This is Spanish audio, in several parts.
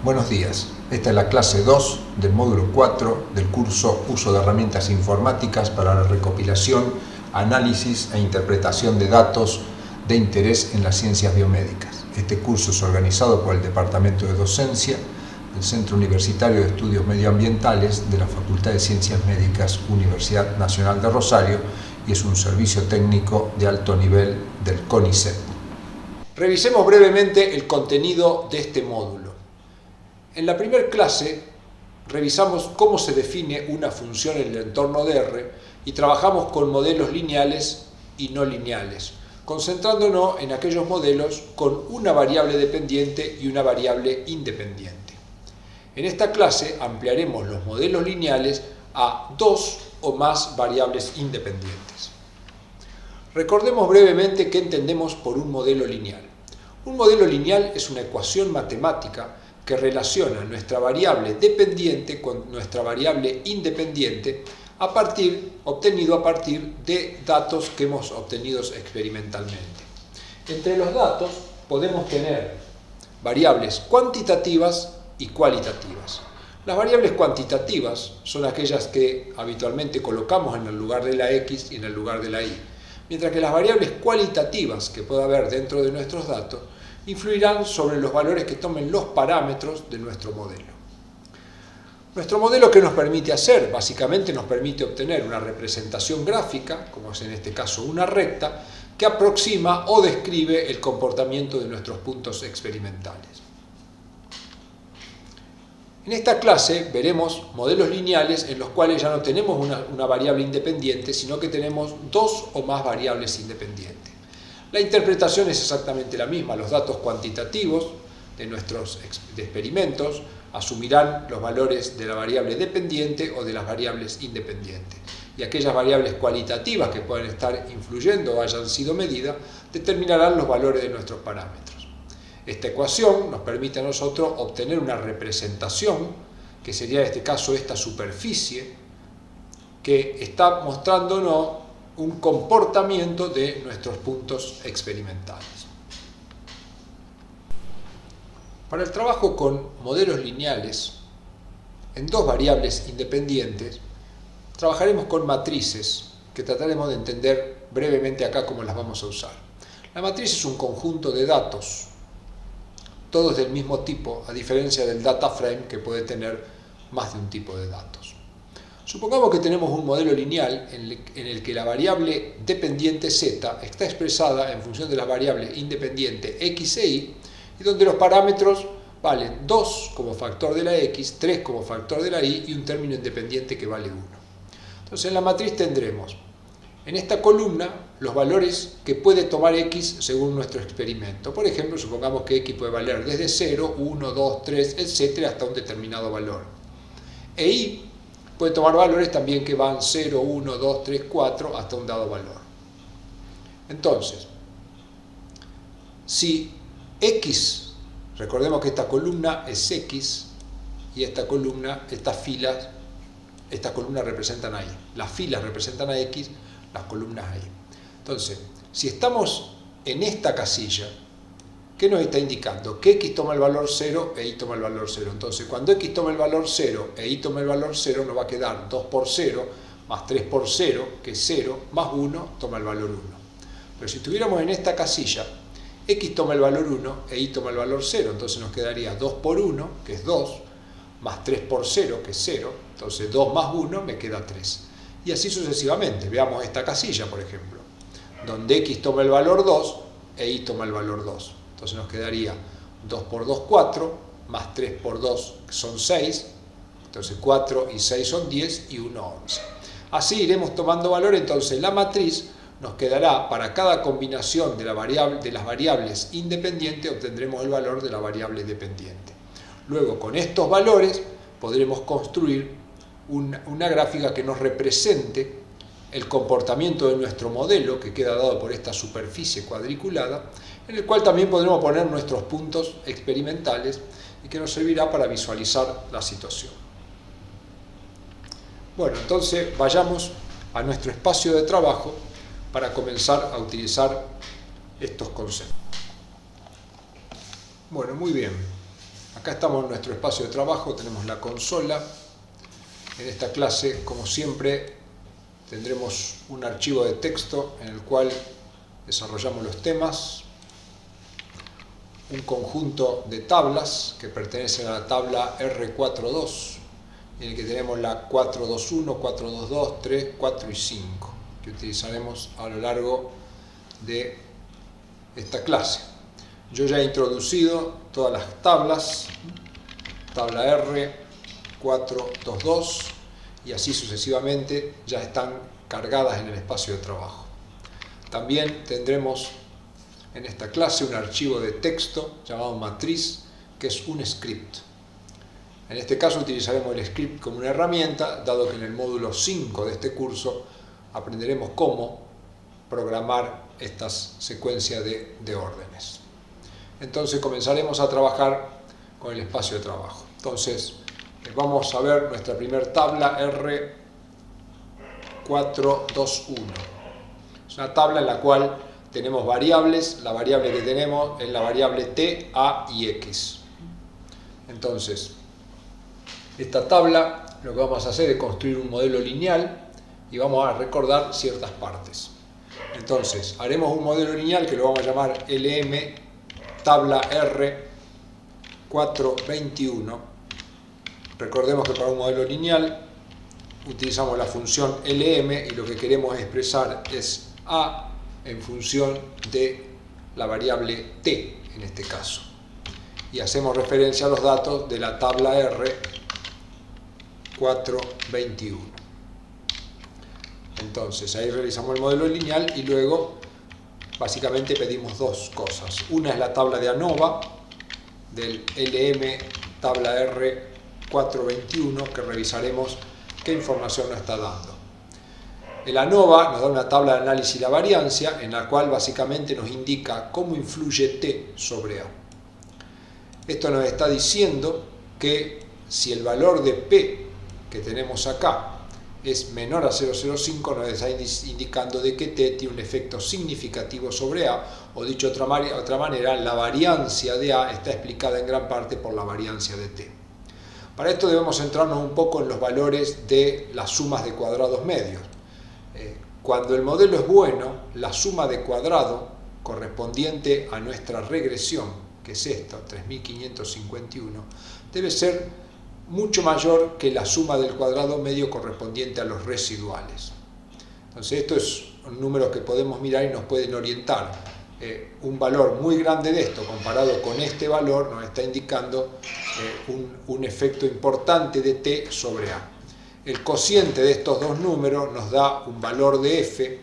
Buenos días, esta es la clase 2 del módulo 4 del curso Uso de herramientas informáticas para la recopilación, análisis e interpretación de datos de interés en las ciencias biomédicas. Este curso es organizado por el Departamento de Docencia del Centro Universitario de Estudios Medioambientales de la Facultad de Ciencias Médicas, Universidad Nacional de Rosario, y es un servicio técnico de alto nivel del CONICET. Revisemos brevemente el contenido de este módulo. En la primera clase revisamos cómo se define una función en el entorno de R y trabajamos con modelos lineales y no lineales, concentrándonos en aquellos modelos con una variable dependiente y una variable independiente. En esta clase ampliaremos los modelos lineales a dos o más variables independientes. Recordemos brevemente qué entendemos por un modelo lineal. Un modelo lineal es una ecuación matemática que relaciona nuestra variable dependiente con nuestra variable independiente obtenido a partir de datos que hemos obtenido experimentalmente. Entre los datos podemos tener variables cuantitativas y cualitativas. Las variables cuantitativas son aquellas que habitualmente colocamos en el lugar de la X y en el lugar de la Y, mientras que las variables cualitativas que puede haber dentro de nuestros datos influirán sobre los valores que tomen los parámetros de nuestro modelo. Nuestro modelo, ¿qué nos permite hacer? Básicamente nos permite obtener una representación gráfica, como es en este caso una recta, que aproxima o describe el comportamiento de nuestros puntos experimentales. En esta clase veremos modelos lineales en los cuales ya no tenemos una variable independiente, sino que tenemos dos o más variables independientes. La interpretación es exactamente la misma. Los datos cuantitativos de nuestros experimentos asumirán los valores de la variable dependiente o de las variables independientes. Y aquellas variables cualitativas que pueden estar influyendo o hayan sido medidas determinarán los valores de nuestros parámetros. Esta ecuación nos permite a nosotros obtener una representación, que sería en este caso esta superficie, que está mostrándonos un comportamiento de nuestros puntos experimentales. Para el trabajo con modelos lineales en dos variables independientes, trabajaremos con matrices que trataremos de entender brevemente acá cómo las vamos a usar. La matriz es un conjunto de datos, todos del mismo tipo, a diferencia del data frame que puede tener más de un tipo de datos. Supongamos que tenemos un modelo lineal en el que la variable dependiente z está expresada en función de la variable independiente x e y, y donde los parámetros valen 2 como factor de la x, 3 como factor de la y y un término independiente que vale 1. Entonces en la matriz tendremos en esta columna los valores que puede tomar x según nuestro experimento. Por ejemplo, supongamos que x puede valer desde 0, 1, 2, 3, etc. hasta un determinado valor. E y puede tomar valores también que van 0, 1, 2, 3, 4 hasta un dado valor. Entonces, si x, recordemos que esta columna es x y esta columna representan a y. Las filas representan a x, las columnas a y. Entonces, si estamos en esta casilla, ¿qué nos está indicando? Que x toma el valor 0 e y toma el valor 0. Entonces, cuando x toma el valor 0 e y toma el valor 0, nos va a quedar 2 por 0 más 3 por 0, que es 0, más 1 toma el valor 1. Pero si estuviéramos en esta casilla, x toma el valor 1 e y toma el valor 0. Entonces nos quedaría 2 por 1, que es 2, más 3 por 0, que es 0. Entonces 2 más 1 me queda 3. Y así sucesivamente. Veamos esta casilla, por ejemplo, donde x toma el valor 2 e y toma el valor 2. Entonces nos quedaría 2 por 2, 4, más 3 por 2 son 6, entonces 4 y 6 son 10 y 1, 11. Así iremos tomando valor, entonces la matriz nos quedará para cada combinación de las variables independientes, obtendremos el valor de la variable dependiente. Luego con estos valores podremos construir una gráfica que nos represente el comportamiento de nuestro modelo, que queda dado por esta superficie cuadriculada, en el cual también podremos poner nuestros puntos experimentales y que nos servirá para visualizar la situación. Bueno, entonces vayamos a nuestro espacio de trabajo para comenzar a utilizar estos conceptos. Bueno, muy bien. Acá estamos en nuestro espacio de trabajo, tenemos la consola. En esta clase, como siempre, tendremos un archivo de texto en el cual desarrollamos los temas, un conjunto de tablas que pertenecen a la tabla R42, en el que tenemos la 421, 422, 3, 4 y 5, que utilizaremos a lo largo de esta clase. Yo ya he introducido todas las tablas, tabla R, 422, y así sucesivamente ya están cargadas en el espacio de trabajo. También tendremos en esta clase un archivo de texto llamado matriz, que es un script. En este caso utilizaremos el script como una herramienta, dado que en el módulo 5 de este curso aprenderemos cómo programar estas secuencias de órdenes. Entonces comenzaremos a trabajar con el espacio de trabajo. Entonces vamos a ver nuestra primera tabla R421. Es una tabla en la cual tenemos variables. La variable que tenemos es la variable t, a y x. Entonces, esta tabla lo que vamos a hacer es construir un modelo lineal y vamos a recordar ciertas partes. Entonces, haremos un modelo lineal que lo vamos a llamar LM tabla R421. Recordemos que para un modelo lineal utilizamos la función LM y lo que queremos expresar es A en función de la variable T en este caso. Y hacemos referencia a los datos de la tabla R421. Entonces ahí realizamos el modelo lineal y luego básicamente pedimos dos cosas. Una es la tabla de ANOVA del LM tabla R421, que revisaremos qué información nos está dando. El ANOVA nos da una tabla de análisis de la variancia en la cual básicamente nos indica cómo influye T sobre A. Esto nos está diciendo que si el valor de P que tenemos acá es menor a 0,05, nos está indicando de que T tiene un efecto significativo sobre A, o dicho de otra manera, la variancia de A está explicada en gran parte por la variancia de T. Para esto debemos centrarnos un poco en los valores de las sumas de cuadrados medios. Cuando el modelo es bueno, la suma de cuadrado correspondiente a nuestra regresión, que es esta, 3551, debe ser mucho mayor que la suma del cuadrado medio correspondiente a los residuales. Entonces esto es un número que podemos mirar y nos pueden orientar. Un valor muy grande de esto comparado con este valor nos está indicando un efecto importante de T sobre A. El cociente de estos dos números nos da un valor de F,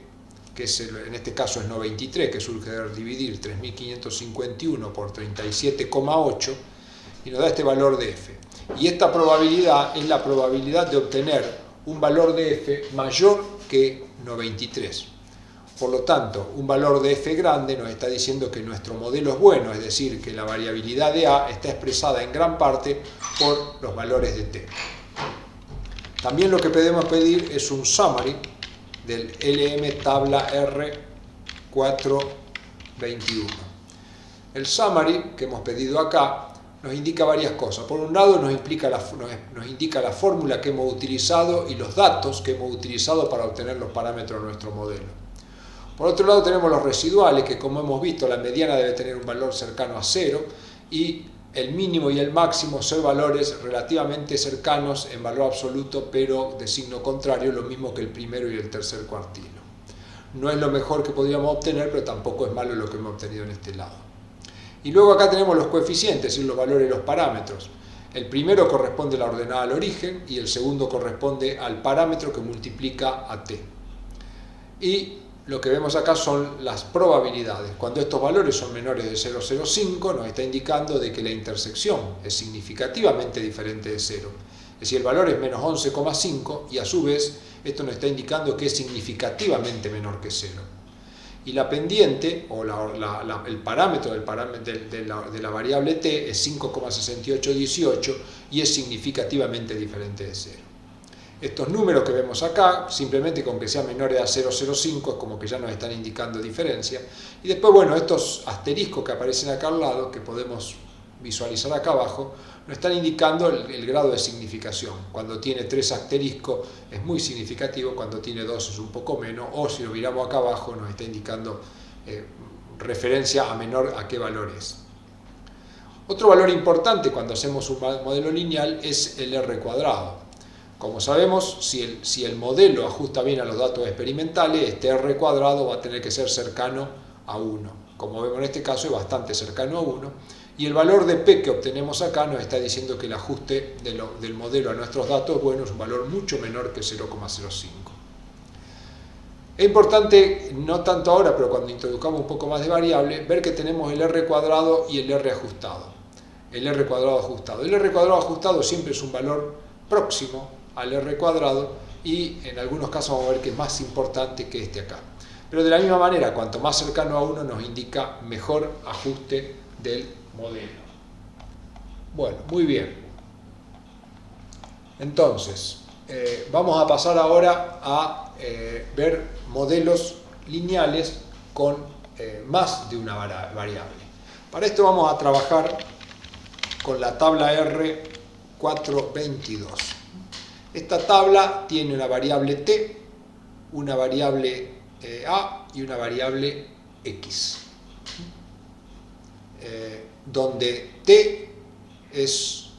que es en este caso es 93, que surge de dividir 3551 por 37,8, y nos da este valor de F. Y esta probabilidad es la probabilidad de obtener un valor de F mayor que 93. Por lo tanto, un valor de F grande nos está diciendo que nuestro modelo es bueno, es decir, que la variabilidad de A está expresada en gran parte por los valores de T. También lo que podemos pedir es un summary del LM tabla R421. El summary que hemos pedido acá nos indica varias cosas. Por un lado nos indica la fórmula que hemos utilizado y los datos que hemos utilizado para obtener los parámetros de nuestro modelo. Por otro lado tenemos los residuales, que como hemos visto la mediana debe tener un valor cercano a 0 y el mínimo y el máximo son valores relativamente cercanos en valor absoluto, pero de signo contrario, lo mismo que el primero y el tercer cuartilo. No es lo mejor que podríamos obtener, pero tampoco es malo lo que hemos obtenido en este lado. Y luego acá tenemos los coeficientes, es decir, los valores de los parámetros. El primero corresponde a la ordenada al origen y el segundo corresponde al parámetro que multiplica a t. Y lo que vemos acá son las probabilidades. Cuando estos valores son menores de 0,05 nos está indicando de que la intersección es significativamente diferente de 0. Es decir, el valor es menos 11,5 y a su vez esto nos está indicando que es significativamente menor que 0. Y la pendiente, o el parámetro de la variable t es 5,6818 y es significativamente diferente de 0. Estos números que vemos acá, simplemente con que sean menores a 0,05 es como que ya nos están indicando diferencia. Y después, bueno, estos asteriscos que aparecen acá al lado, que podemos visualizar acá abajo, nos están indicando el grado de significación. Cuando tiene 3 asteriscos es muy significativo, cuando tiene 2 es un poco menos, o si lo miramos acá abajo nos está indicando referencia a menor a qué valor es. Otro valor importante cuando hacemos un modelo lineal es el R cuadrado. Como sabemos, si el modelo ajusta bien a los datos experimentales, este R cuadrado va a tener que ser cercano a 1. Como vemos en este caso es bastante cercano a 1. Y el valor de P que obtenemos acá nos está diciendo que el ajuste del modelo a nuestros datos, bueno, es un valor mucho menor que 0,05. Es importante, no tanto ahora, pero cuando introduzcamos un poco más de variable, ver que tenemos el R cuadrado y el R ajustado. El R cuadrado ajustado. El R cuadrado ajustado siempre es un valor próximo al R cuadrado y en algunos casos vamos a ver que es más importante que este acá. Pero de la misma manera, cuanto más cercano a 1 nos indica mejor ajuste del modelo. Bueno, muy bien. Entonces, vamos a pasar ahora a ver modelos lineales con más de una variable. Para esto vamos a trabajar con la tabla R422. Esta tabla tiene una variable t, una variable a y una variable x, donde t es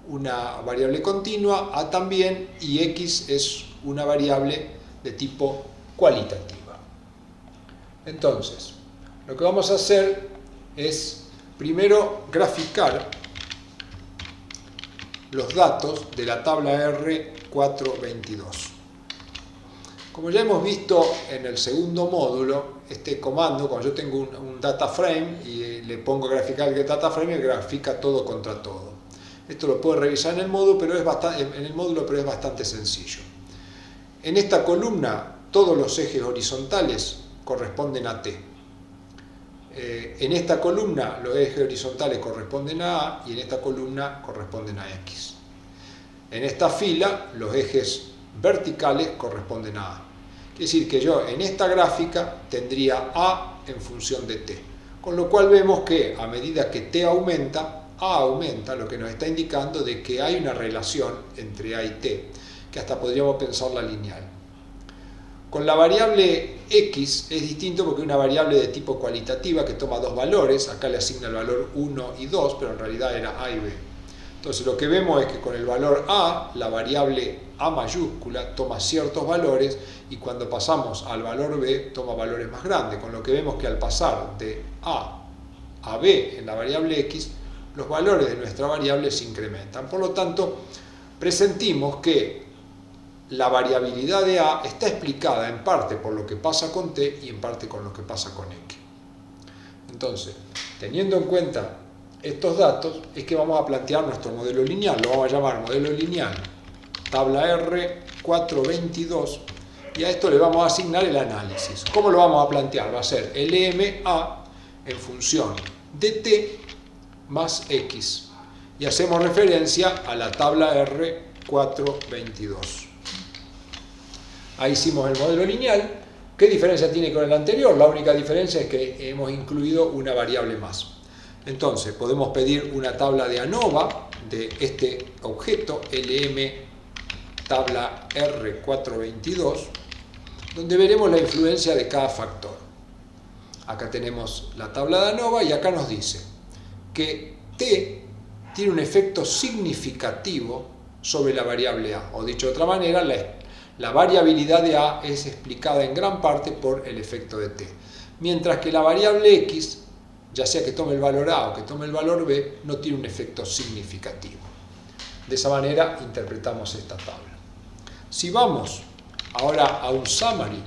una variable continua, a también, y x es una variable de tipo cualitativa. Entonces, lo que vamos a hacer es primero graficar los datos de la tabla R422. Como ya hemos visto en el segundo módulo, este comando, cuando yo tengo un data frame y le pongo graficar el data frame, me grafica todo contra todo. Esto lo puedo revisar en el módulo, pero es bastante sencillo. En esta columna, todos los ejes horizontales corresponden a T. En esta columna los ejes horizontales corresponden a A y en esta columna corresponden a X. En esta fila los ejes verticales corresponden a A. Quiere decir que yo en esta gráfica tendría A en función de T. Con lo cual vemos que a medida que T aumenta, A aumenta, lo que nos está indicando de que hay una relación entre A y T, que hasta podríamos pensarla lineal. Con la variable x es distinto porque es una variable de tipo cualitativa que toma dos valores. Acá le asigna el valor 1 y 2, pero en realidad era a y b. Entonces lo que vemos es que con el valor a, la variable a mayúscula toma ciertos valores y cuando pasamos al valor b toma valores más grandes. Con lo que vemos que al pasar de a b en la variable x, los valores de nuestra variable se incrementan. Por lo tanto, presentimos que la variabilidad de A está explicada en parte por lo que pasa con T y en parte con lo que pasa con X. Entonces, teniendo en cuenta estos datos, es que vamos a plantear nuestro modelo lineal. Lo vamos a llamar modelo lineal tabla R422 y a esto le vamos a asignar el análisis. ¿Cómo lo vamos a plantear? Va a ser LMA en función de T más X. Y hacemos referencia a la tabla R422. Ahí hicimos el modelo lineal. ¿Qué diferencia tiene con el anterior? La única diferencia es que hemos incluido una variable más. Entonces, podemos pedir una tabla de ANOVA de este objeto, LM tabla R422, donde veremos la influencia de cada factor. Acá tenemos la tabla de ANOVA y acá nos dice que T tiene un efecto significativo sobre la variable A. O dicho de otra manera, la variabilidad de A es explicada en gran parte por el efecto de T. Mientras que la variable X, ya sea que tome el valor A o que tome el valor B, no tiene un efecto significativo. De esa manera interpretamos esta tabla. Si vamos ahora a un summary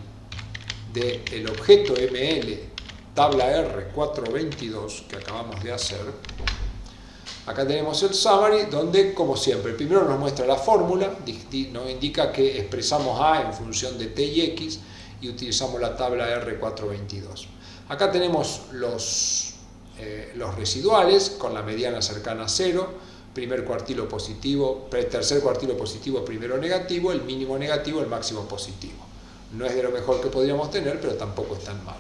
del objeto ML tabla R422 que acabamos de hacer, acá tenemos el summary donde, como siempre, primero nos muestra la fórmula, nos indica que expresamos A en función de T y X y utilizamos la tabla R422. Acá tenemos los residuales con la mediana cercana a 0, primer cuartilo positivo, tercer cuartilo positivo, primero negativo, el mínimo negativo, el máximo positivo. No es de lo mejor que podríamos tener, pero tampoco es tan malo.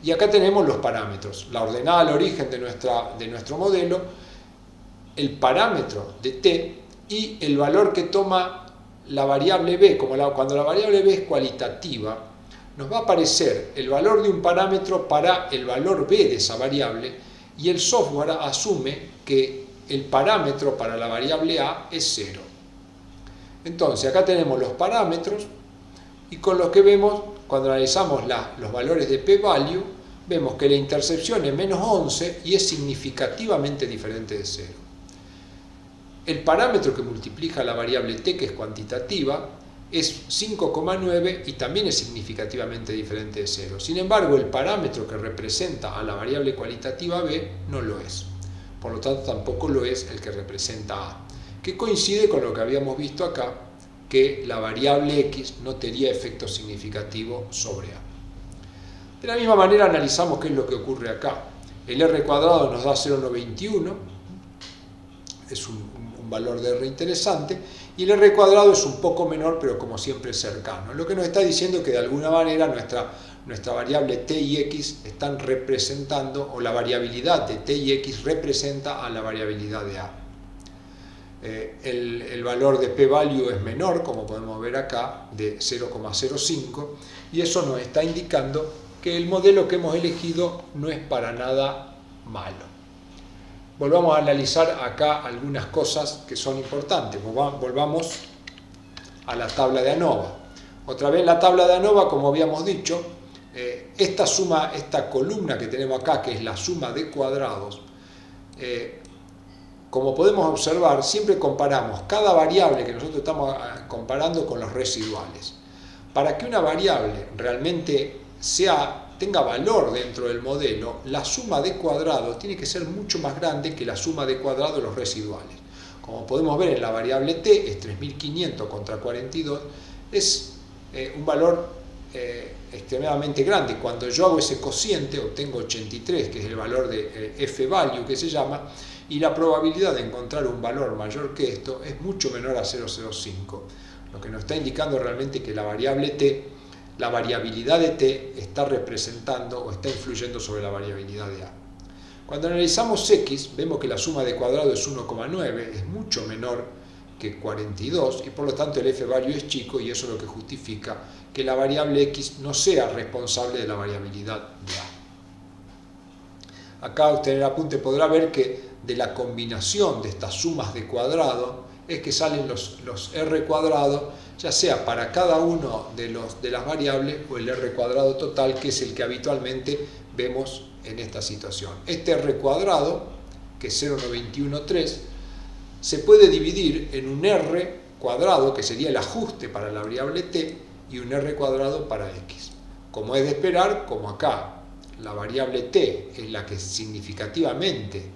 Y acá tenemos los parámetros, la ordenada al origen de nuestro modelo, el parámetro de t y el valor que toma la variable b. Cuando la variable b es cualitativa, nos va a aparecer el valor de un parámetro para el valor b de esa variable, y el software asume que el parámetro para la variable a es 0. Entonces acá tenemos los parámetros, y con lo que vemos cuando analizamos los valores de p-value, vemos que la intercepción es menos 11 y es significativamente diferente de 0. El parámetro que multiplica la variable t, que es cuantitativa, es 5,9 y también es significativamente diferente de 0. Sin embargo, el parámetro que representa a la variable cualitativa b no lo es. Por lo tanto, tampoco lo es el que representa a, que coincide con lo que habíamos visto acá, que la variable x no tenía efecto significativo sobre a. De la misma manera analizamos qué es lo que ocurre acá. El r cuadrado nos da 0,91, es un valor de r interesante, y el r cuadrado es un poco menor, pero como siempre cercano. Lo que nos está diciendo es que de alguna manera nuestra variable t y x están representando, o la variabilidad de t y x representa a la variabilidad de a. El valor de p-value es menor, como podemos ver acá, de 0,05, y eso nos está indicando que el modelo que hemos elegido no es para nada malo. Volvamos a analizar acá algunas cosas que son importantes. Volvamos a la tabla de ANOVA. Otra vez la tabla de ANOVA, como habíamos dicho, esta columna que tenemos acá, que es la suma de cuadrados, como podemos observar, siempre comparamos cada variable que nosotros estamos comparando con los residuales. Para que una variable realmente tenga valor dentro del modelo, la suma de cuadrados tiene que ser mucho más grande que la suma de cuadrados de los residuales. Como podemos ver en la variable t, es 3500 contra 42, es un valor extremadamente grande. Cuando yo hago ese cociente, obtengo 83, que es el valor de f-value que se llama, y la probabilidad de encontrar un valor mayor que esto es mucho menor a 0,05, lo que nos está indicando realmente que la variable t, la variabilidad de t está representando o está influyendo sobre la variabilidad de a. Cuando analizamos x, vemos que la suma de cuadrados es 1,9, es mucho menor que 42, y por lo tanto el f-value es chico, y eso es lo que justifica que la variable x no sea responsable de la variabilidad de a. Acá usted en el apunte podrá ver que de la combinación de estas sumas de cuadrado es que salen los r cuadrados, ya sea para cada uno de las variables o el r cuadrado total, que es el que habitualmente vemos en esta situación. Este r cuadrado, que es 0,913, se puede dividir en un r cuadrado, que sería el ajuste para la variable t, y un r cuadrado para x. Como es de esperar, como acá la variable t es la que significativamente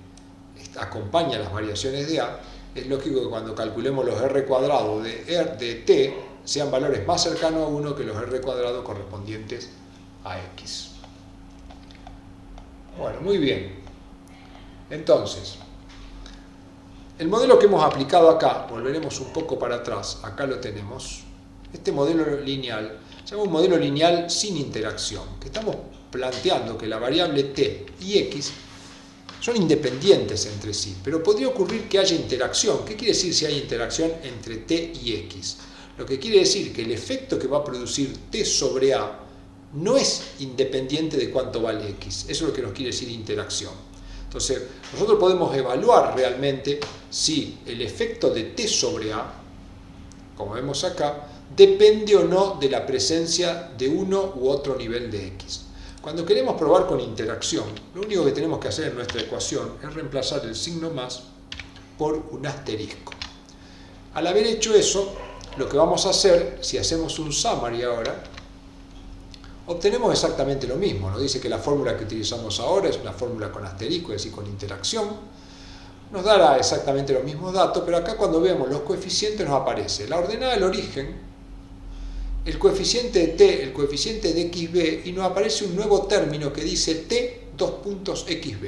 acompaña las variaciones de a, es lógico que cuando calculemos los r cuadrados de t sean valores más cercanos a 1 que los r cuadrados correspondientes a x. Bueno, muy bien. Entonces, el modelo que hemos aplicado acá, volveremos un poco para atrás, acá lo tenemos, este modelo lineal, se llama un modelo lineal sin interacción, que estamos planteando que la variable t y x son independientes entre sí, pero podría ocurrir que haya interacción. ¿Qué quiere decir si hay interacción entre t y x? Lo que quiere decir que el efecto que va a producir t sobre a no es independiente de cuánto vale x. Eso es lo que nos quiere decir interacción. Entonces, nosotros podemos evaluar realmente si el efecto de t sobre a, como vemos acá, depende o no de la presencia de uno u otro nivel de x. Cuando queremos probar con interacción, lo único que tenemos que hacer en nuestra ecuación es reemplazar el signo más por un asterisco. Al haber hecho eso, lo que vamos a hacer, si hacemos un summary ahora, obtenemos exactamente lo mismo. Nos dice que la fórmula que utilizamos ahora es una fórmula con asterisco, es decir, con interacción. Nos dará exactamente los mismos datos, pero acá cuando vemos los coeficientes nos aparece la ordenada del origen, el coeficiente de t, el coeficiente de xb, y nos aparece un nuevo término que dice t, xb.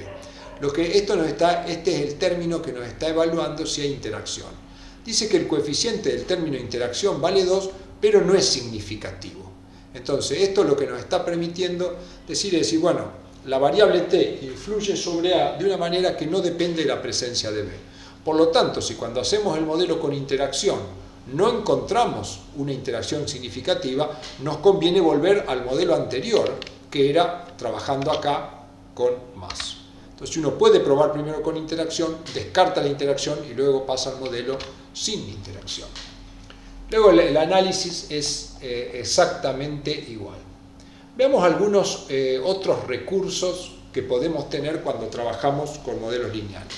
Este es el término que nos está evaluando si hay interacción. Dice que el coeficiente del término de interacción vale 2, pero no es significativo. Entonces, esto lo que nos está permitiendo decir, bueno, la variable t influye sobre a de una manera que no depende de la presencia de b. Por lo tanto, si cuando hacemos el modelo con interacción no encontramos una interacción significativa, nos conviene volver al modelo anterior, que era trabajando acá con más. Entonces uno puede probar primero con interacción, descarta la interacción y luego pasa al modelo sin interacción. Luego el análisis es exactamente igual. Veamos algunos otros recursos que podemos tener cuando trabajamos con modelos lineales.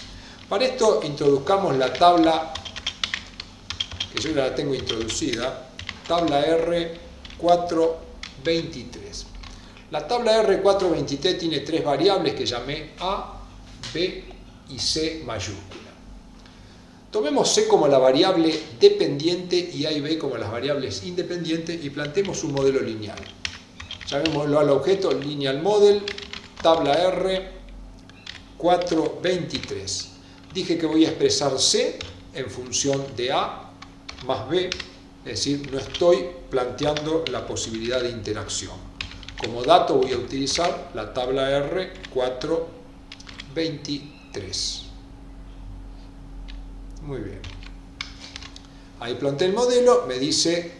Para esto introduzcamos la tabla, que yo ya la tengo introducida, tabla R423. La tabla R423 tiene tres variables que llamé A, B y C mayúscula. Tomemos C como la variable dependiente y A y B como las variables independientes y planteemos un modelo lineal. Llamémoslo al objeto lineal model, tabla R423. Dije que voy a expresar C en función de A más B, es decir, no estoy planteando la posibilidad de interacción. Como dato voy a utilizar la tabla R423. Muy bien. Ahí planteé el modelo, me dice,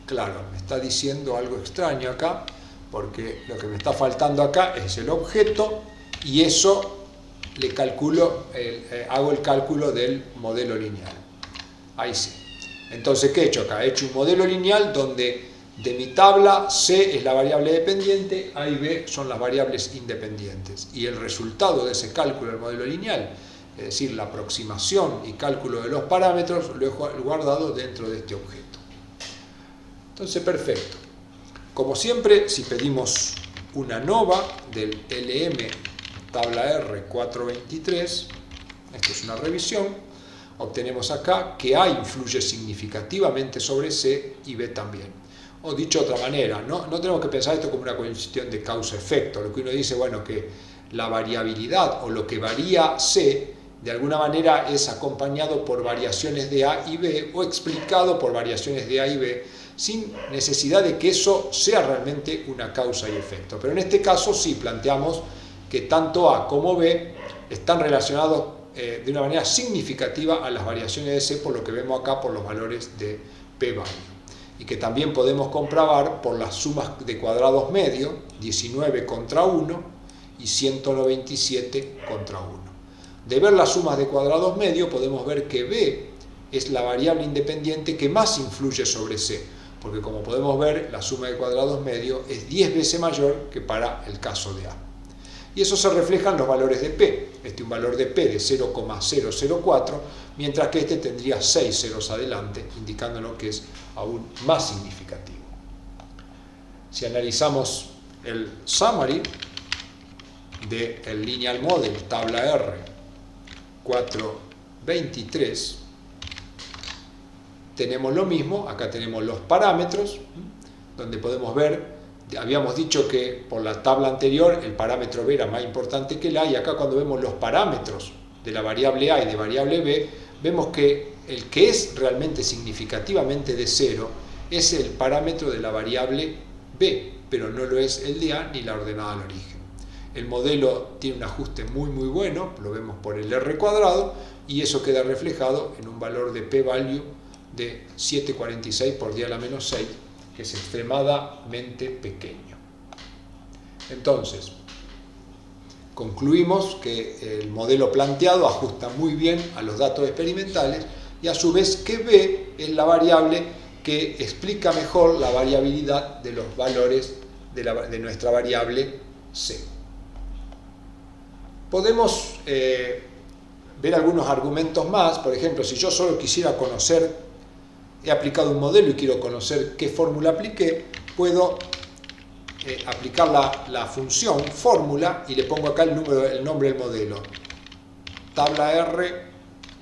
claro, me está diciendo algo extraño acá, porque lo que me está faltando acá es el objeto y eso le calculo, hago el cálculo del modelo lineal. Ahí sí. Entonces, ¿qué he hecho acá? He hecho un modelo lineal donde de mi tabla C es la variable dependiente, A y B son las variables independientes. Y el resultado de ese cálculo del modelo lineal, es decir, la aproximación y cálculo de los parámetros, lo he guardado dentro de este objeto. Entonces, perfecto. Como siempre, si pedimos una nova del LM tabla R423, esto es una revisión, obtenemos acá que A influye significativamente sobre C y B también. O dicho de otra manera, no tenemos que pensar esto como una cuestión de causa-efecto. Lo que uno dice, bueno, que la variabilidad o lo que varía C, de alguna manera es acompañado por variaciones de A y B o explicado por variaciones de A y B, sin necesidad de que eso sea realmente una causa y efecto. Pero en este caso sí planteamos que tanto A como B están relacionados de una manera significativa a las variaciones de C, por lo que vemos acá por los valores de p-value. Y que también podemos comprobar por las sumas de cuadrados medios, 19 contra 1 y 197 contra 1. De ver las sumas de cuadrados medios podemos ver que B es la variable independiente que más influye sobre C, porque como podemos ver la suma de cuadrados medios es 10 veces mayor que para el caso de A. Y eso se refleja en los valores de P. Este es un valor de P de 0,004, mientras que este tendría 6 ceros adelante, indicándonos que es aún más significativo. Si analizamos el summary del lineal model, tabla R423, tenemos lo mismo. Acá tenemos los parámetros, donde podemos ver. Habíamos dicho que por la tabla anterior el parámetro B era más importante que el A, y acá cuando vemos los parámetros de la variable A y de variable B, vemos que el que es realmente significativamente de 0 es el parámetro de la variable B, pero no lo es el de A ni la ordenada al origen. El modelo tiene un ajuste muy bueno, lo vemos por el R cuadrado, y eso queda reflejado en un valor de p-value de 7,46 por 10 a la menos 6, que es extremadamente pequeño. Entonces, concluimos que el modelo planteado ajusta muy bien a los datos experimentales y a su vez que B es la variable que explica mejor la variabilidad de los valores de nuestra variable C. Podemos ver algunos argumentos más. Por ejemplo, si yo solo quisiera conocer, he aplicado un modelo y quiero conocer qué fórmula apliqué, puedo aplicar la función fórmula y le pongo acá el nombre del modelo, tabla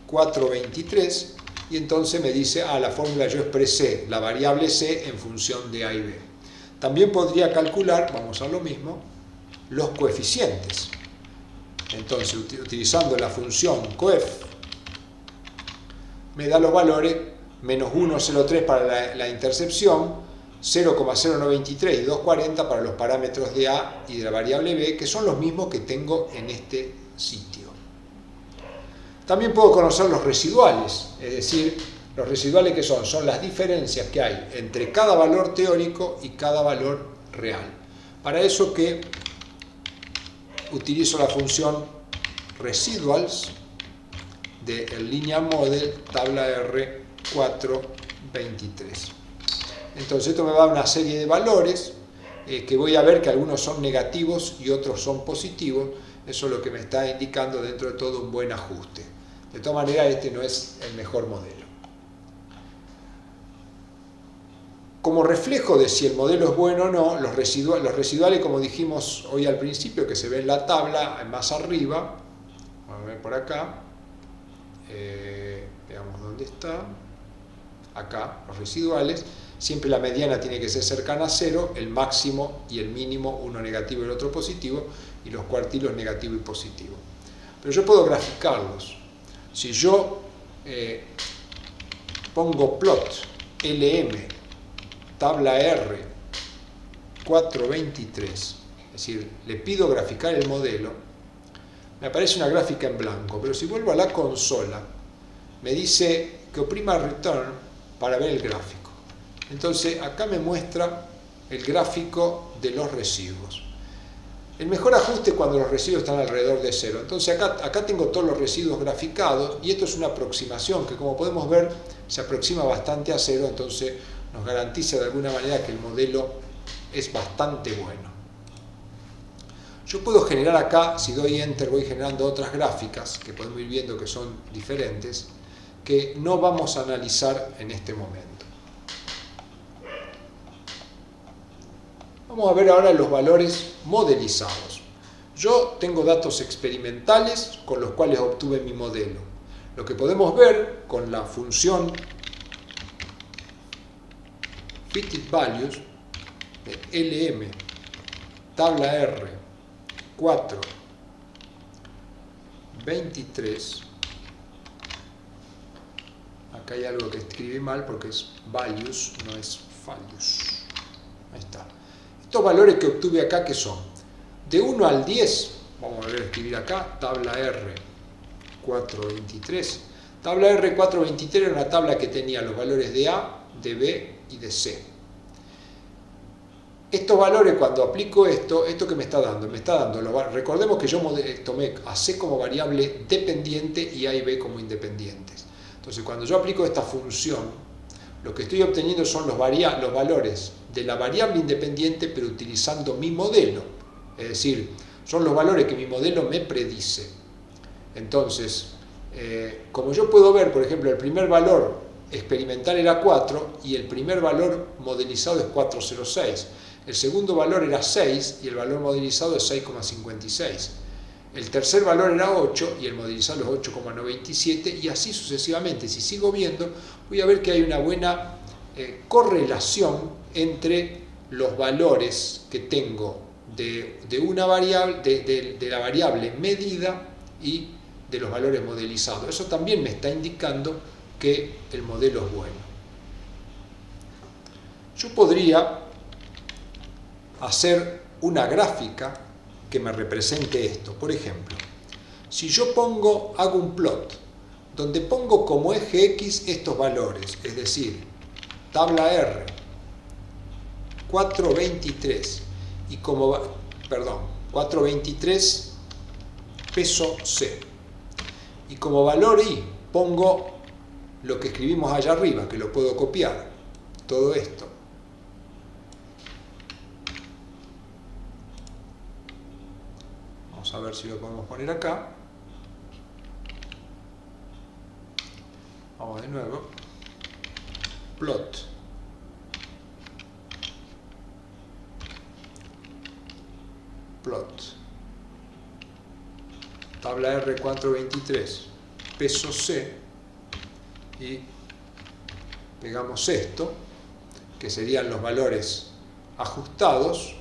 R423, y entonces me dice, la fórmula yo expresé la variable C en función de A y B. También podría calcular, vamos a lo mismo, los coeficientes. Entonces, utilizando la función coef, me da los valores menos 1,03 para la intercepción, 0,093 y 2,40 para los parámetros de A y de la variable B, que son los mismos que tengo en este sitio. También puedo conocer los residuales, es decir, los residuales que son las diferencias que hay entre cada valor teórico y cada valor real. Para eso que utilizo la función residuals del linear model tabla R 423. Entonces esto me va a dar una serie de valores que voy a ver que algunos son negativos y otros son positivos. Eso es lo que me está indicando dentro de todo un buen ajuste. De todas maneras, este no es el mejor modelo. Como reflejo de si el modelo es bueno o no, los residuales, como dijimos hoy al principio, que se ve en la tabla más arriba, vamos a ver por acá, veamos dónde está, acá, los residuales, siempre la mediana tiene que ser cercana a 0, el máximo y el mínimo, uno negativo y el otro positivo, y los cuartilos negativo y positivo. Pero yo puedo graficarlos. Si yo pongo plot LM tabla R 423, es decir, le pido graficar el modelo, me aparece una gráfica en blanco, pero si vuelvo a la consola, me dice que oprima return para ver el gráfico. Entonces acá me muestra el gráfico de los residuos. El mejor ajuste es cuando los residuos están alrededor de 0. Entonces acá tengo todos los residuos graficados y esto es una aproximación que, como podemos ver, se aproxima bastante a 0, entonces nos garantiza de alguna manera que el modelo es bastante bueno. Yo puedo generar acá, si doy Enter voy generando otras gráficas que podemos ir viendo que son diferentes, que no vamos a analizar en este momento. Vamos a ver ahora los valores modelizados. Yo tengo datos experimentales con los cuales obtuve mi modelo. Lo que podemos ver con la función fitted values de LM tabla R 423, acá hay algo que escribí mal porque es values, no es values. Ahí está. Estos valores que obtuve acá, ¿qué son? De 1 al 10, vamos a volver a escribir acá, tabla R 423. Tabla R 423 era una tabla que tenía los valores de A, de B y de C. Estos valores, cuando aplico esto que me está dando, recordemos que yo tomé a C como variable dependiente y A y B como independientes. Entonces, cuando yo aplico esta función, lo que estoy obteniendo son los valores de la variable independiente, pero utilizando mi modelo. Es decir, son los valores que mi modelo me predice. Entonces, como yo puedo ver, por ejemplo, el primer valor experimental era 4 y el primer valor modelizado es 406. El segundo valor era 6 y el valor modelizado es 6,56. El tercer valor era 8 y el modelizado es 8,97 y así sucesivamente. Si sigo viendo, voy a ver que hay una buena correlación entre los valores que tengo de una variable, de la variable medida y de los valores modelizados. Eso también me está indicando que el modelo es bueno. Yo podría hacer una gráfica que me represente esto. Por ejemplo, si yo hago un plot donde pongo como eje X estos valores, es decir, tabla R 423 y 423 peso C, y como valor I pongo lo que escribimos allá arriba, que lo puedo copiar, todo esto. Vamos a ver si lo podemos poner acá. Vamos de nuevo. Plot. Plot. Tabla R423. Peso C. Y pegamos esto, que serían los valores ajustados.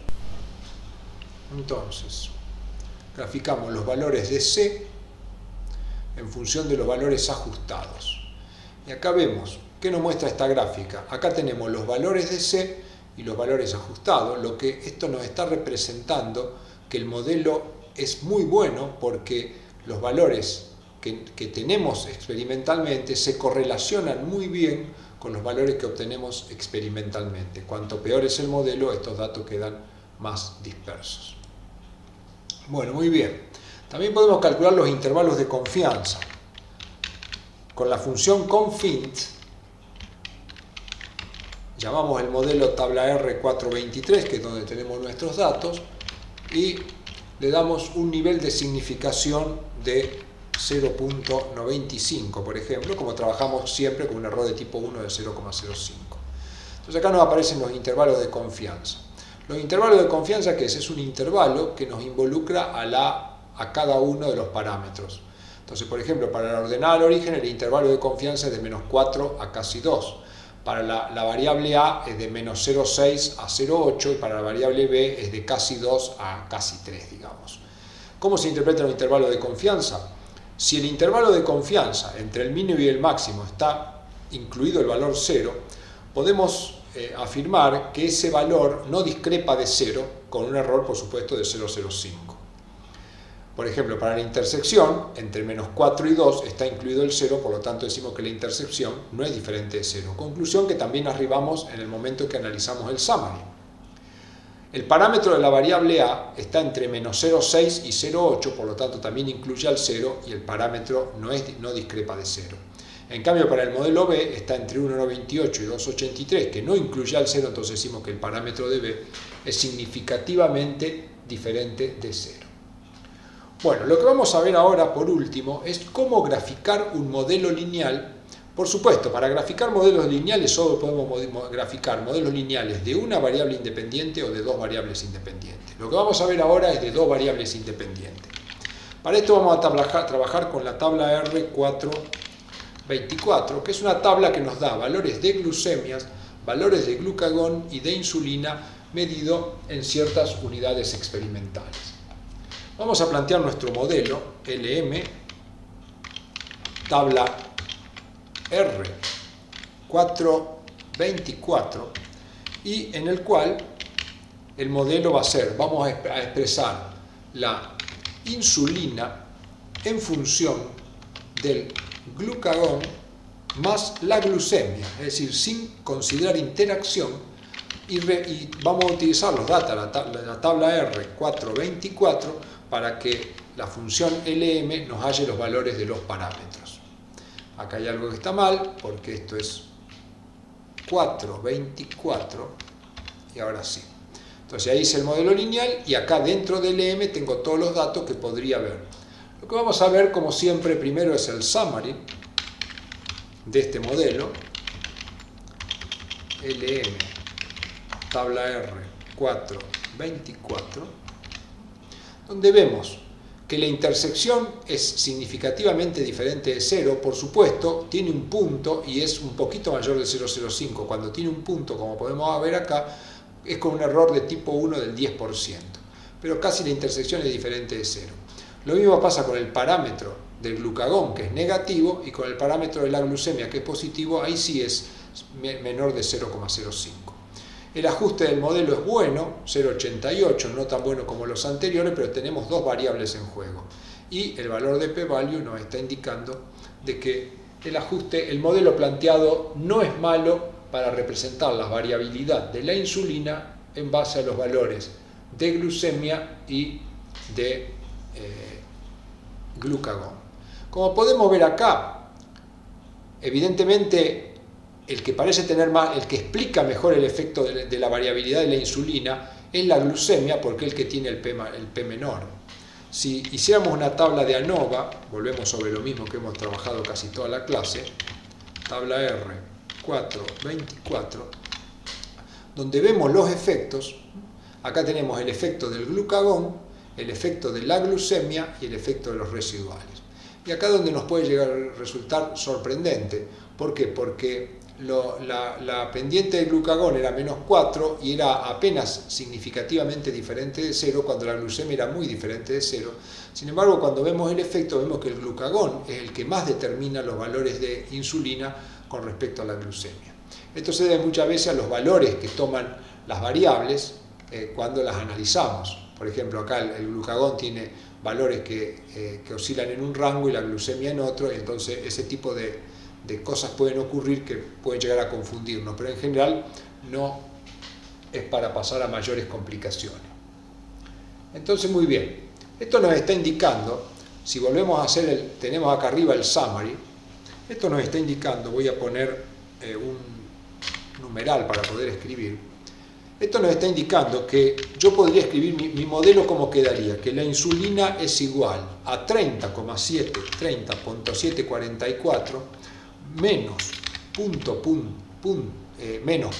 Entonces, graficamos los valores de C en función de los valores ajustados. Y acá vemos, ¿qué nos muestra esta gráfica? Acá tenemos los valores de C y los valores ajustados, lo que esto nos está representando que el modelo es muy bueno porque los valores que tenemos experimentalmente se correlacionan muy bien con los valores que obtenemos experimentalmente. Cuanto peor es el modelo, estos datos quedan más dispersos. Bueno, muy bien. También podemos calcular los intervalos de confianza. Con la función confint, llamamos el modelo tabla R423, que es donde tenemos nuestros datos, y le damos un nivel de significación de 0.95, por ejemplo, como trabajamos siempre con un error de tipo 1 de 0,05. Entonces acá nos aparecen los intervalos de confianza. Los intervalos de confianza, ¿qué es? Es un intervalo que nos involucra a cada uno de los parámetros. Entonces, por ejemplo, para la ordenada al origen, el intervalo de confianza es de menos 4 a casi 2. Para la variable A es de menos 0,6 a 0,8 y para la variable B es de casi 2 a casi 3, digamos. ¿Cómo se interpreta un intervalo de confianza? Si el intervalo de confianza entre el mínimo y el máximo está incluido el valor 0, podemos afirmar que ese valor no discrepa de 0 con un error, por supuesto, de 0,05. Por ejemplo, para la intersección, entre menos 4 y 2 está incluido el 0, por lo tanto decimos que la intersección no es diferente de 0. Conclusión que también arribamos en el momento que analizamos el summary. El parámetro de la variable A está entre menos 0,6 y 0,8, por lo tanto también incluye al 0 y el parámetro no discrepa de 0. En cambio, para el modelo B está entre 1,98 y 2,83, que no incluye al 0, entonces decimos que el parámetro de B es significativamente diferente de 0. Bueno, lo que vamos a ver ahora, por último, es cómo graficar un modelo lineal. Por supuesto, para graficar modelos lineales solo podemos graficar modelos lineales de una variable independiente o de dos variables independientes. Lo que vamos a ver ahora es de dos variables independientes. Para esto vamos a trabajar con la tabla R424, que es una tabla que nos da valores de glucemias, valores de glucagón y de insulina medido en ciertas unidades experimentales. Vamos a plantear nuestro modelo LM, tabla R424, y en el cual el modelo va a ser, vamos a expresar la insulina en función del glucagón más la glucemia, es decir, sin considerar interacción, y vamos a utilizar los datos, la tabla R424, para que la función LM nos halle los valores de los parámetros. Acá hay algo que está mal, porque esto es 424, y ahora sí. Entonces ahí hice el modelo lineal, y acá dentro del LM tengo todos los datos que podría ver. Lo que vamos a ver, como siempre, primero es el summary de este modelo. LM, tabla R424, donde vemos que la intersección es significativamente diferente de 0, por supuesto, tiene un punto y es un poquito mayor de 0,05. Cuando tiene un punto, como podemos ver acá, es con un error de tipo 1 del 10%, pero casi la intersección es diferente de 0. Lo mismo pasa con el parámetro del glucagón, que es negativo, y con el parámetro de la glucemia, que es positivo, ahí sí es menor de 0,05. El ajuste del modelo es bueno, 0,88, no tan bueno como los anteriores, pero tenemos dos variables en juego. Y el valor de p-value nos está indicando de que el modelo planteado no es malo para representar la variabilidad de la insulina en base a los valores de glucemia y de glucagón. Como podemos ver acá, evidentemente el que parece tener más, el que explica mejor el efecto de la variabilidad de la insulina es la glucemia, porque es el que tiene el P menor. Si hiciéramos una tabla de ANOVA, volvemos sobre lo mismo que hemos trabajado casi toda la clase, tabla R424, donde vemos los efectos. Acá tenemos el efecto del glucagón, el efecto de la glucemia y el efecto de los residuales. Y acá es donde nos puede llegar a resultar sorprendente. ¿Por qué? Porque la pendiente del glucagón era menos 4 y era apenas significativamente diferente de 0, cuando la glucemia era muy diferente de 0. Sin embargo, cuando vemos el efecto, vemos que el glucagón es el que más determina los valores de insulina con respecto a la glucemia. Esto se debe muchas veces a los valores que toman las variables cuando las analizamos. Por ejemplo, acá el glucagón tiene valores que oscilan en un rango y la glucemia en otro, y entonces ese tipo de cosas pueden ocurrir que pueden llegar a confundirnos, pero en general no es para pasar a mayores complicaciones. Entonces, muy bien, esto nos está indicando, si volvemos a hacer tenemos acá arriba el summary, esto nos está indicando, voy a poner un numeral para poder escribir, esto nos está indicando que yo podría escribir mi modelo como quedaría, que la insulina es igual a 30,744 menos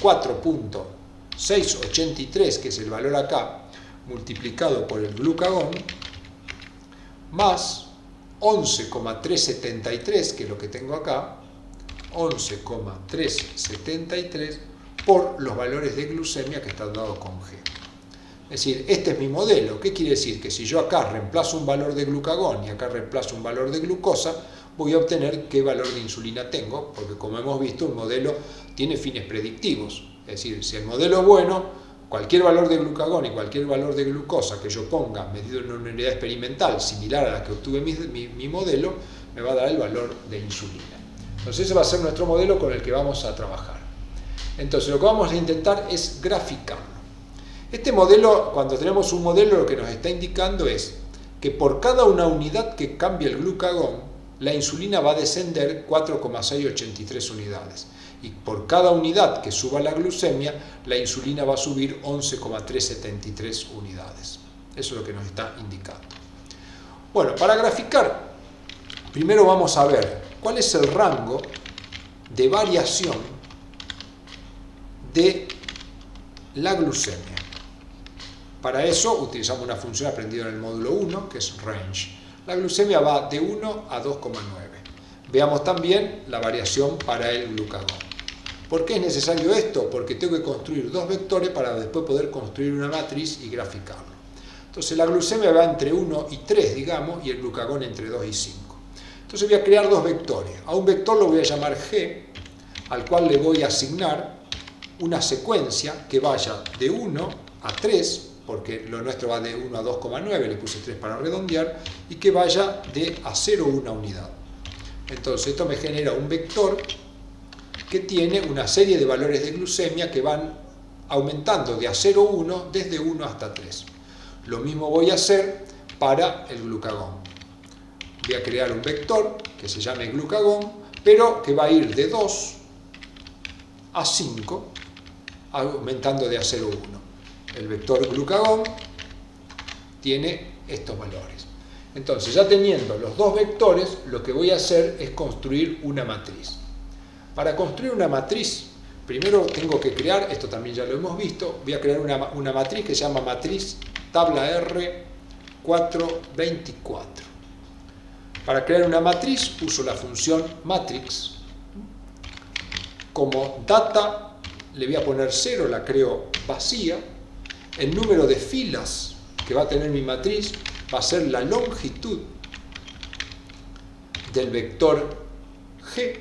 4.683, que es el valor acá, multiplicado por el glucagón, más 11,373, que es lo que tengo acá, 11,373 por los valores de glucemia que están dados con G. Es decir, este es mi modelo. ¿Qué quiere decir? Que si yo acá reemplazo un valor de glucagón y acá reemplazo un valor de glucosa, voy a obtener qué valor de insulina tengo, porque como hemos visto, un modelo tiene fines predictivos. Es decir, si el modelo es bueno, cualquier valor de glucagón y cualquier valor de glucosa que yo ponga medido en una unidad experimental similar a la que obtuve mi modelo, me va a dar el valor de insulina. Entonces ese va a ser nuestro modelo con el que vamos a trabajar. Entonces lo que vamos a intentar es graficarlo. Este modelo, cuando tenemos un modelo, lo que nos está indicando es que por cada una unidad que cambie el glucagón, la insulina va a descender 4,683 unidades. Y por cada unidad que suba la glucemia, la insulina va a subir 11,373 unidades. Eso es lo que nos está indicando. Bueno, para graficar, primero vamos a ver cuál es el rango de variación de la glucemia. Para eso utilizamos una función aprendida en el módulo 1, que es range. La glucemia va de 1 a 2,9. Veamos también la variación para el glucagón. ¿Por qué es necesario esto? Porque tengo que construir dos vectores para después poder construir una matriz y graficarlo. Entonces la glucemia va entre 1 y 3, digamos, y el glucagón entre 2 y 5. Entonces voy a crear dos vectores. A un vector lo voy a llamar G, al cual le voy a asignar una secuencia que vaya de 1 a 3, porque lo nuestro va de 1 a 2,9, le puse 3 para redondear, y que vaya de a 0,1 unidad. Entonces esto me genera un vector que tiene una serie de valores de glucemia que van aumentando de a 0,1 desde 1 hasta 3. Lo mismo voy a hacer para el glucagón. Voy a crear un vector que se llame glucagón, pero que va a ir de 2 a 5, aumentando de a 0,1. El vector glucagón tiene estos valores. Entonces, ya teniendo los dos vectores, lo que voy a hacer es construir una matriz. Para construir una matriz, primero tengo que crear, esto también ya lo hemos visto, voy a crear una matriz que se llama matriz tabla R 424. Para crear una matriz uso la función matrix. Como data le voy a poner 0, la creo vacía. El número de filas que va a tener mi matriz va a ser la longitud del vector G,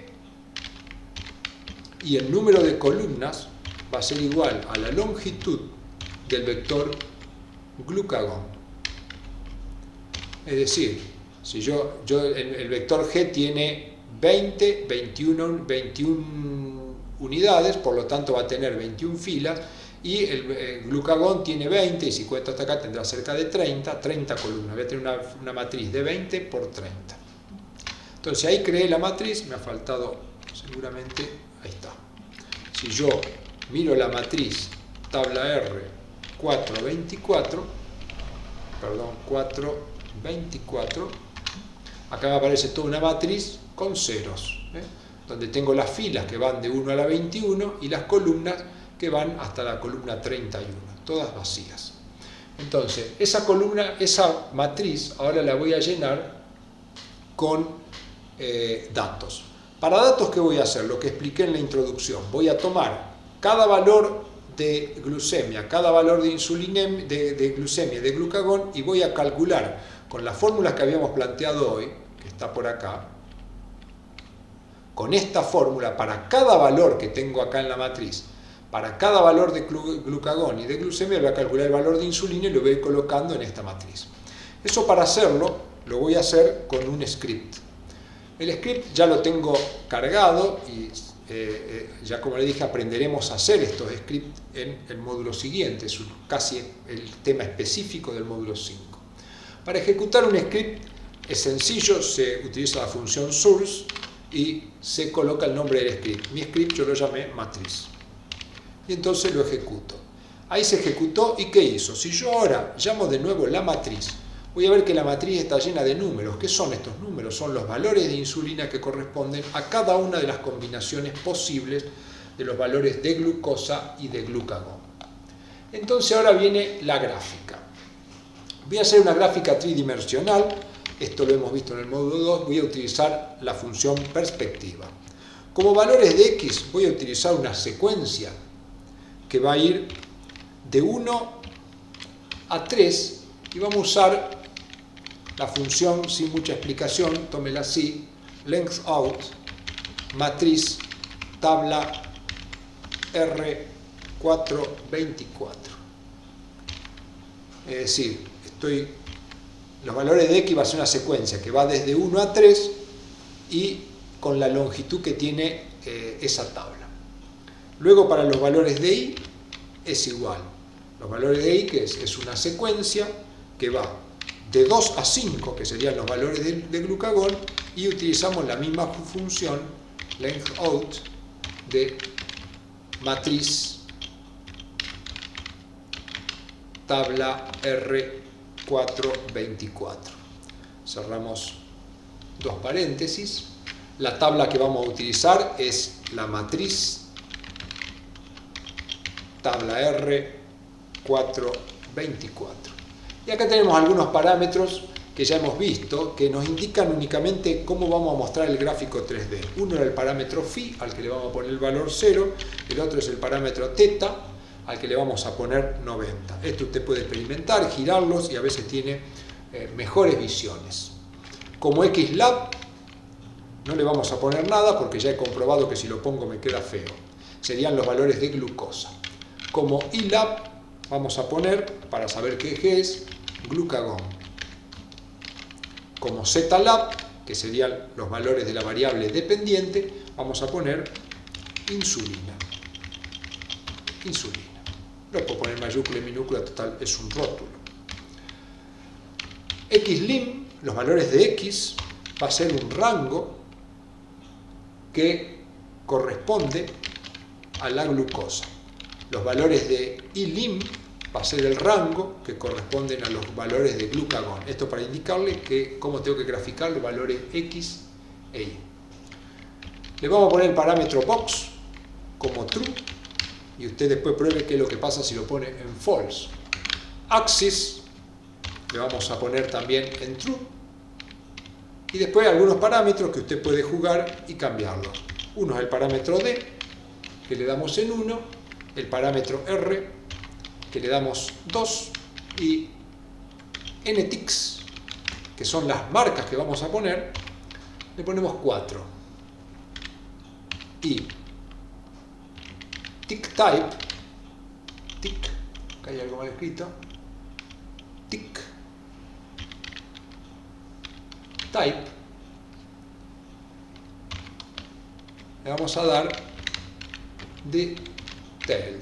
y el número de columnas va a ser igual a la longitud del vector glucagón. Es decir, si el vector G tiene 21 unidades, por lo tanto va a tener 21 filas, y el glucagón tiene 20, y si cuento hasta acá tendrá cerca de 30 columnas. Voy a tener una matriz de 20 por 30. Entonces ahí creé la matriz, me ha faltado seguramente, ahí está. Si yo miro la matriz tabla R 424, acá me aparece toda una matriz con ceros, donde tengo las filas que van de 1 a la 21 y las columnas que van hasta la columna 31, todas vacías. Entonces, esa matriz, ahora la voy a llenar con datos. Para datos, ¿qué voy a hacer? Lo que expliqué en la introducción. Voy a tomar cada valor de glucemia, cada valor de glucemia y de glucagón, y voy a calcular con las fórmulas que habíamos planteado hoy, que está por acá, con esta fórmula, para cada valor que tengo acá en la matriz, para cada valor de glucagón y de glucemia voy a calcular el valor de insulina y lo voy a ir colocando en esta matriz. Eso, para hacerlo, lo voy a hacer con un script. El script ya lo tengo cargado y ya, como le dije, aprenderemos a hacer estos scripts en el módulo siguiente. Es casi el tema específico del módulo 5. Para ejecutar un script es sencillo, se utiliza la función source y se coloca el nombre del script. Mi script yo lo llamé matriz. Y entonces lo ejecuto. Ahí se ejecutó, ¿y qué hizo? Si yo ahora llamo de nuevo la matriz, voy a ver que la matriz está llena de números. ¿Qué son estos números? Son los valores de insulina que corresponden a cada una de las combinaciones posibles de los valores de glucosa y de glucagón. Entonces ahora viene la gráfica. Voy a hacer una gráfica tridimensional. Esto lo hemos visto en el módulo 2. Voy a utilizar la función perspectiva. Como valores de x voy a utilizar una secuencia que va a ir de 1 a 3 y vamos a usar la función sin mucha explicación, tómela así, length out, matriz, tabla R424. Es decir, los valores de X va a ser una secuencia que va desde 1 a 3 y con la longitud que tiene esa tabla. Luego, para los valores de Y es igual. Los valores de Y, que es una secuencia que va de 2 a 5, que serían los valores de glucagón, y utilizamos la misma función length out de matriz tabla R424. Cerramos dos paréntesis. La tabla que vamos a utilizar es la matriz tabla R424. Y acá tenemos algunos parámetros que ya hemos visto, que nos indican únicamente cómo vamos a mostrar el gráfico 3D. Uno era el parámetro phi, al que le vamos a poner el valor 0, el otro es el parámetro teta, al que le vamos a poner 90. Esto usted puede experimentar, girarlos y a veces tiene mejores visiones. Como XLab no le vamos a poner nada porque ya he comprobado que si lo pongo me queda feo. Serían los valores de glucosa. Como YLab vamos a poner, para saber qué eje es, glucagón. Como ZLab, que serían los valores de la variable dependiente, vamos a poner insulina. Insulina. Lo puedo poner mayúscula y minúscula, total, es un rótulo. XLIM, los valores de X, va a ser un rango que corresponde a la glucosa. Los valores de YLIM va a ser el rango que corresponden a los valores de glucagón. Esto para indicarle cómo tengo que graficar los valores X e Y. Le vamos a poner el parámetro box como true y usted después pruebe qué es lo que pasa si lo pone en false. Axis le vamos a poner también en true y después algunos parámetros que usted puede jugar y cambiarlos. Uno es el parámetro D, que le damos en 1, el parámetro R, que le damos 2, y NTIX, que son las marcas que vamos a poner, le ponemos 4. Y tick type, tick, acá hay algo mal escrito, tick type, le vamos a dar detailed.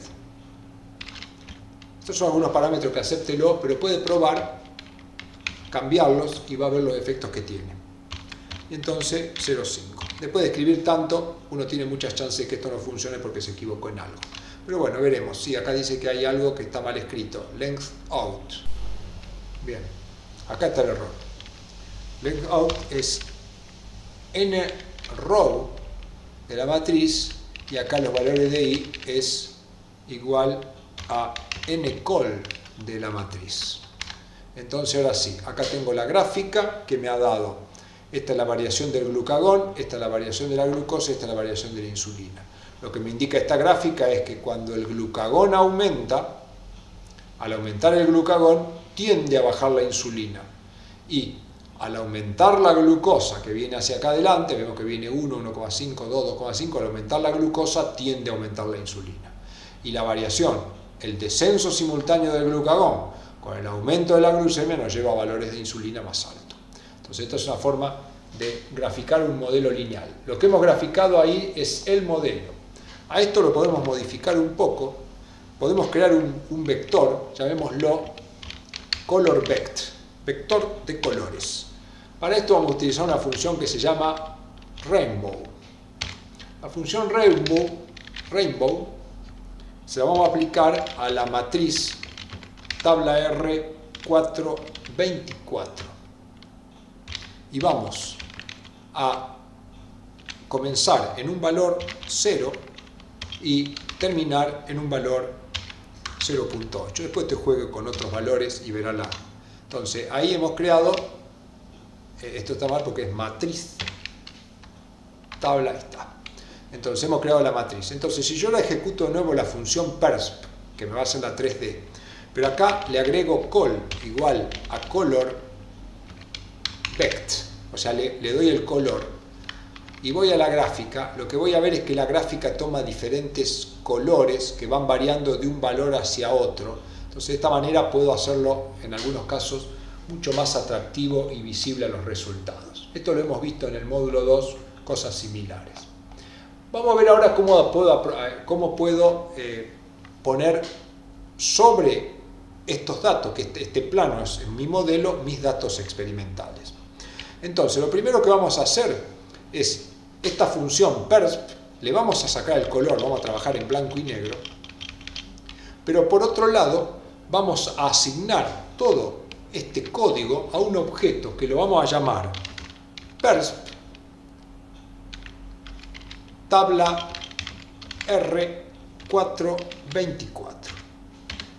Estos son algunos parámetros que acéptelo, pero puede probar, cambiarlos y va a ver los efectos que tiene. Y entonces 0,5. Después de escribir tanto, uno tiene muchas chances de que esto no funcione porque se equivocó en algo. Pero bueno, veremos. Sí, acá dice que hay algo que está mal escrito. Length out. Bien, acá está el error. Length out es n row de la matriz y acá los valores de y es igual a n col de la matriz. Entonces ahora sí, acá tengo la gráfica que me ha dado. Esta es la variación del glucagón, esta es la variación de la glucosa, esta es la variación de la insulina. Lo que me indica esta gráfica es que cuando el glucagón aumenta, al aumentar el glucagón tiende a bajar la insulina. Y al aumentar la glucosa, que viene hacia acá adelante, vemos que viene 1, 1,5, 2, 2,5, al aumentar la glucosa tiende a aumentar la insulina. y la variación, el descenso simultáneo del glucagón con el aumento de la glucemia nos lleva a valores de insulina más altos. Entonces esta es una forma de graficar un modelo lineal. Lo que hemos graficado ahí es el modelo. A esto lo podemos modificar un poco, podemos crear un vector, llamémoslo color vect, vector de colores. Para esto vamos a utilizar una función que se llama rainbow. La función rainbow se la vamos a aplicar a la matriz tabla R424 y vamos a comenzar en un valor 0 y terminar en un valor 0.8. Después te juegue con otros valores y verás la... Entonces ahí hemos creado, esto está mal porque es matriz tabla, está. Entonces hemos creado la matriz. Entonces si yo la ejecuto de nuevo la función persp, que me va a hacer la 3D, pero acá le agrego col igual a color vect, o sea le doy el color y voy a la gráfica, lo que voy a ver es que la gráfica toma diferentes colores que van variando de un valor hacia otro. Entonces de esta manera puedo hacerlo en algunos casos mucho más atractivo y visible a los resultados. Esto lo hemos visto en el módulo 2, cosas similares. Vamos a ver ahora cómo puedo poner sobre estos datos, que este plano es en mi modelo, mis datos experimentales. Entonces, lo primero que vamos a hacer es esta función persp, le vamos a sacar el color, vamos a trabajar en blanco y negro, pero por otro lado vamos a asignar todo este código a un objeto que lo vamos a llamar persp tabla R424.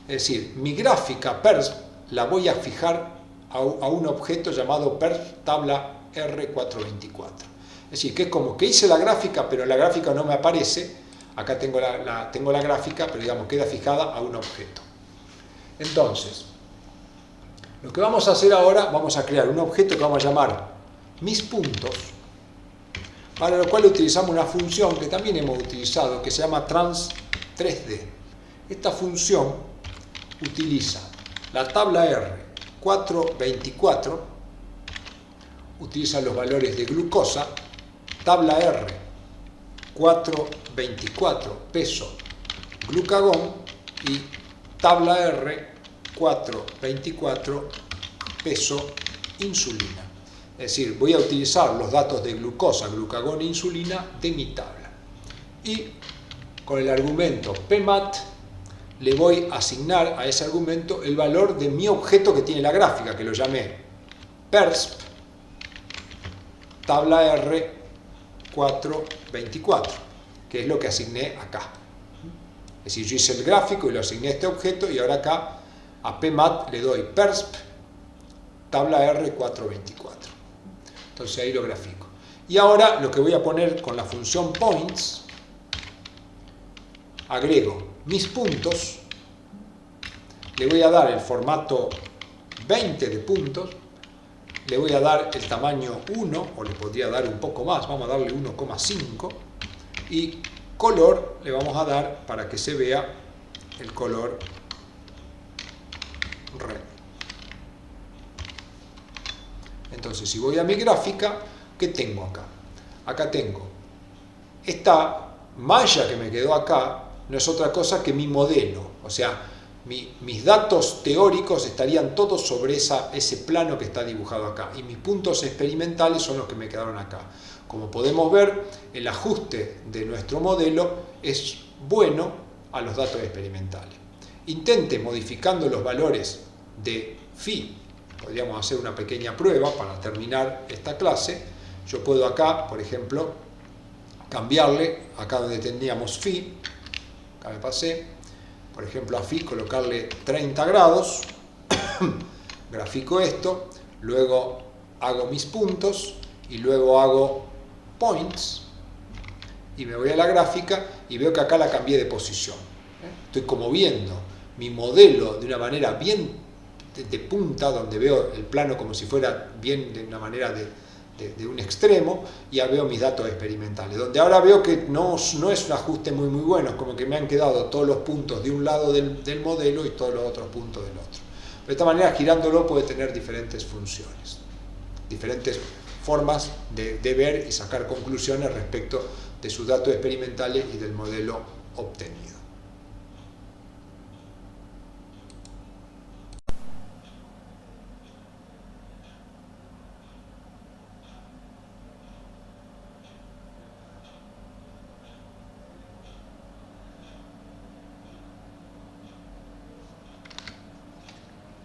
Es decir, mi gráfica persp la voy a fijar a un objeto llamado persp tabla R424. Es decir, que es como que hice la gráfica, pero la gráfica no me aparece. Acá tengo la gráfica, pero digamos queda fijada a un objeto. Entonces, lo que vamos a hacer ahora, vamos a crear un objeto que vamos a llamar mis puntos, para lo cual utilizamos una función que también hemos utilizado, que se llama trans3d. Esta función utiliza la tabla R424, utiliza los valores de glucosa, tabla R424 peso glucagón y tabla R424 peso insulina. Es decir, voy a utilizar los datos de glucosa, glucagón e insulina de mi tabla. Y con el argumento pmat le voy a asignar a ese argumento el valor de mi objeto que tiene la gráfica, que lo llamé persp tabla R424, que es lo que asigné acá. Es decir, yo hice el gráfico y lo asigné a este objeto y ahora acá a pmat le doy persp tabla R424. Entonces ahí lo grafico. Y ahora lo que voy a poner con la función points, agrego mis puntos, le voy a dar el formato 20 de puntos, le voy a dar el tamaño 1, o le podría dar un poco más, vamos a darle 1,5, y color le vamos a dar para que se vea el color red. Entonces, si voy a mi gráfica, ¿qué tengo acá? Acá tengo esta malla que me quedó acá, no es otra cosa que mi modelo, o sea, mis datos teóricos estarían todos sobre ese plano que está dibujado acá, y mis puntos experimentales son los que me quedaron acá. Como podemos ver, el ajuste de nuestro modelo es bueno a los datos experimentales. Intente modificando los valores de phi. Podríamos hacer una pequeña prueba para terminar esta clase. Yo puedo acá, por ejemplo, cambiarle, acá donde teníamos phi, acá me pasé, por ejemplo a phi colocarle 30 grados, grafico esto, luego hago mis puntos y luego hago points y me voy a la gráfica y veo que acá la cambié de posición. Estoy como viendo mi modelo de una manera bien de punta, donde veo el plano como si fuera bien de una manera de de un extremo y ya veo mis datos experimentales, donde ahora veo que no es un ajuste muy bueno, como que me han quedado todos los puntos de un lado del modelo y todos los otros puntos del otro. De esta manera, girándolo puede tener diferentes funciones, diferentes formas de ver y sacar conclusiones respecto de sus datos experimentales y del modelo obtenido.